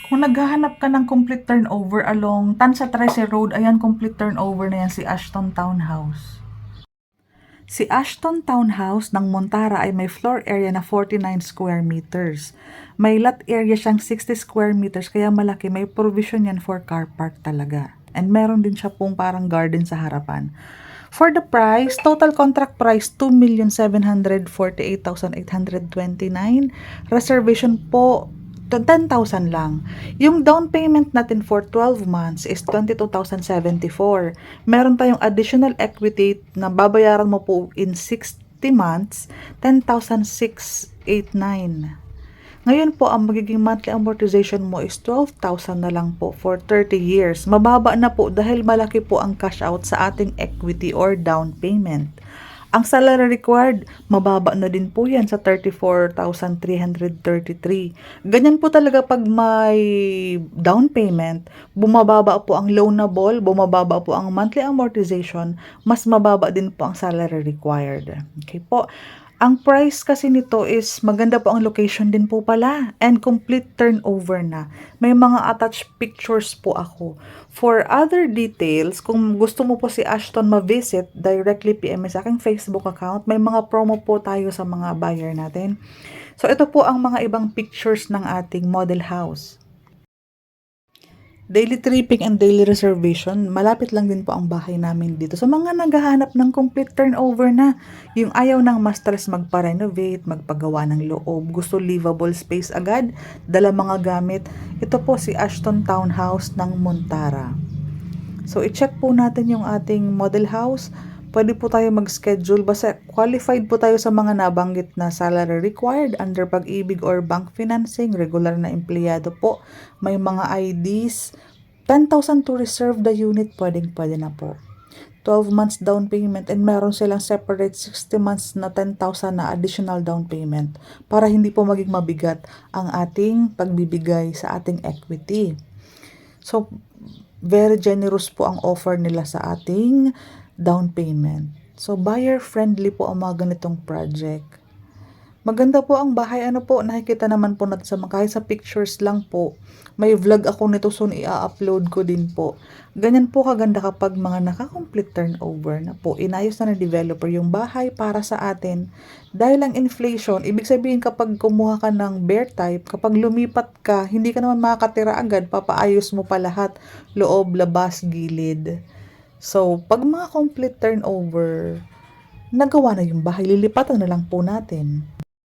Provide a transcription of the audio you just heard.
Kung naghahanap ka ng complete turnover along Tansa Trece Road, ayan, complete turnover na yan, si Ashton Townhouse. Si Ashton Townhouse ng Montara ay may floor area na 49 square meters. May lot area siyang 60 square meters, kaya malaki. May provision yan for car park talaga. And meron din siya pong parang garden sa harapan. For the price, total contract price, 2,748,829. Reservation po, 10,000 lang. Yung down payment natin for 12 months is 22,074. Meron tayong additional equity na babayaran mo po in 60 months, 10,689. Ngayon po, ang magiging monthly amortization mo is 12,000 na lang po for 30 years. Mababa na po dahil malaki po ang cash out sa ating equity or down payment. Ang salary required, mababa na din po yan sa 34,333. Ganyan po talaga pag may down payment, bumababa po ang loanable, bumababa po ang monthly amortization, mas mababa din po ang salary required. Okay po. Ang price kasi nito is maganda po ang location din po pala and complete turnover na. May mga attached pictures po ako. For other details, kung gusto mo po si Ashton ma-visit, directly PM sa aking Facebook account. May mga promo po tayo sa mga buyer natin. So ito po ang mga ibang pictures ng ating model house. Daily tripping and daily reservation, malapit lang din po ang bahay namin dito. So mga naghahanap ng complete turnover na, yung ayaw ng ma-stress magpa-renovate, magpagawa ng loob, gusto livable space agad, dala mga gamit. Ito po si Ashton Townhouse ng Montara. So i-check po natin yung ating model house. Pwede po tayo mag-schedule basta qualified po tayo sa mga nabanggit na salary required under Pag-ibig or bank financing, regular na empleyado po, may mga IDs, 10,000 to reserve the unit, pwede na po. 12 months down payment and meron silang separate 60 months na 10,000 na additional down payment para hindi po maging mabigat ang ating pagbibigay sa ating equity. So, very generous po ang offer nila sa ating down payment. So, buyer-friendly po ang mga ganitong project. Maganda po ang bahay. Ano po, nakikita naman po natin sa kahit sa pictures lang po. May vlog ako nito soon, i-upload ko din po. Ganyan po kaganda kapag mga naka-complete turnover na po. Inayos na ng developer yung bahay para sa atin. Dahil ang inflation, ibig sabihin kapag kumuha ka ng bear type, kapag lumipat ka, hindi ka naman makakatira agad, papaayos mo pa lahat, loob, labas, gilid. So, pag mga complete turnover, nagawa na yung bahay, lilipatan na lang po natin.